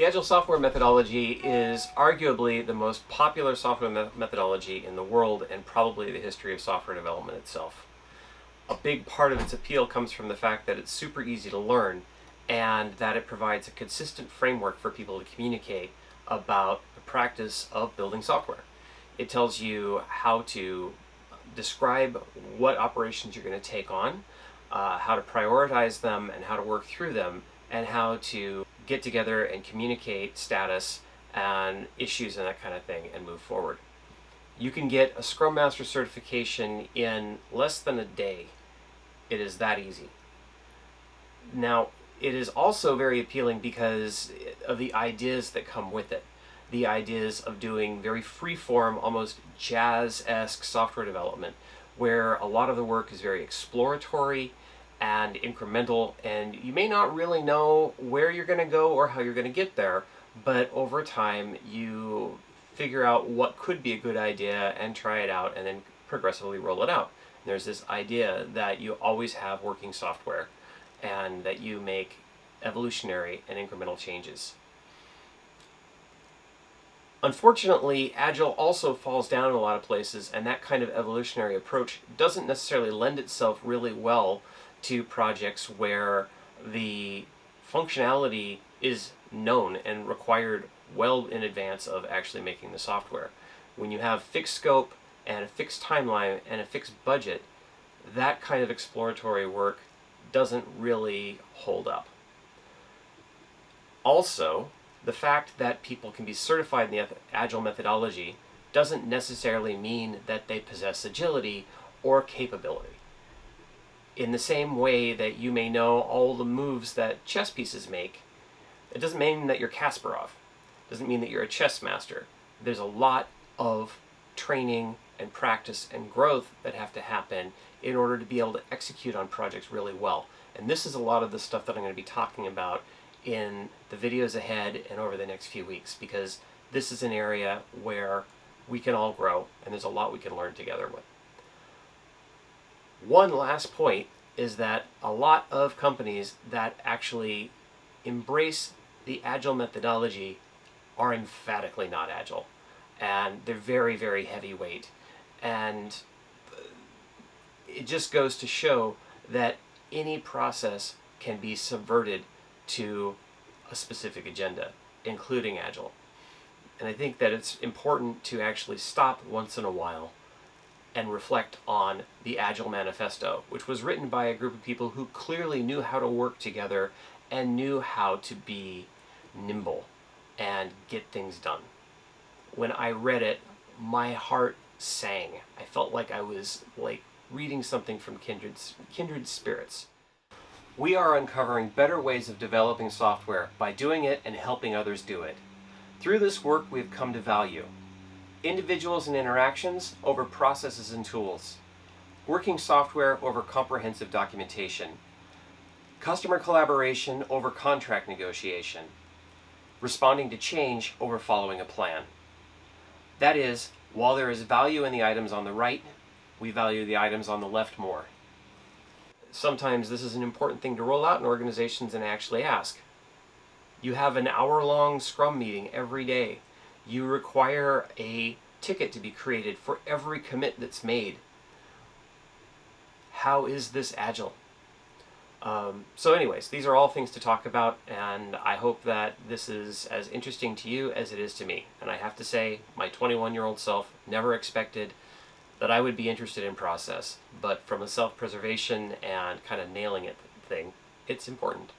The Agile software methodology is arguably the most popular software methodology in the world and probably the history of software development itself. A big part of its appeal comes from the fact that it's super easy to learn and that it provides a consistent framework for people to communicate about the practice of building software. It tells you how to describe what operations you're going to take on, how to prioritize them and how to work through them, and how to get together and communicate status and issues and that kind of thing and move forward. You can get a Scrum Master certification in less than a day. It is that easy. Now, it is also very appealing because of the ideas that come with it. The ideas of doing very free-form, almost jazz-esque software development, where a lot of the work is very exploratory and incremental, and you may not really know where you're going to go or how you're going to get there, but over time you figure out what could be a good idea and try it out and then progressively roll it out. And there's this idea that you always have working software and that you make evolutionary and incremental changes. Unfortunately, Agile also falls down in a lot of places, and that kind of evolutionary approach doesn't necessarily lend itself really well to projects where the functionality is known and required well in advance of actually making the software. When you have fixed scope and a fixed timeline and a fixed budget, that kind of exploratory work doesn't really hold up. Also, the fact that people can be certified in the Agile methodology doesn't necessarily mean that they possess agility or capability. In the same way that you may know all the moves that chess pieces make, it doesn't mean that you're Kasparov. It doesn't mean that you're a chess master. There's a lot of training and practice and growth that have to happen in order to be able to execute on projects really well. And this is a lot of the stuff that I'm going to be talking about in the videos ahead and over the next few weeks, because this is an area where we can all grow and there's a lot we can learn together with. One last point is that a lot of companies that actually embrace the Agile methodology are emphatically not Agile, and they're very, very heavyweight, and it just goes to show that any process can be subverted to a specific agenda, including Agile. And I think that it's important to actually stop once in a while and reflect on the Agile Manifesto, which was written by a group of people who clearly knew how to work together and knew how to be nimble and get things done. When I read it, my heart sang. I felt like I was reading something from kindred spirits. We are uncovering better ways of developing software by doing it and helping others do it. Through this work, we have come to value individuals and interactions over processes and tools, working software over comprehensive documentation, customer collaboration over contract negotiation, responding to change over following a plan. That is, while there is value in the items on the right, we value the items on the left more. Sometimes this is an important thing to roll out in organizations and actually ask. You have an hour-long Scrum meeting every day. You require a ticket to be created for every commit that's made. How is this Agile? So anyways, these are all things to talk about, and I hope that this is as interesting to you as it is to me. And I have to say, my 21-year-old self never expected that I would be interested in process, but from a self-preservation and kind of nailing it thing, it's important.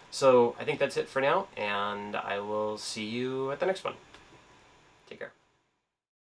So I think that's it for now, and I will see you at the next one. Take care.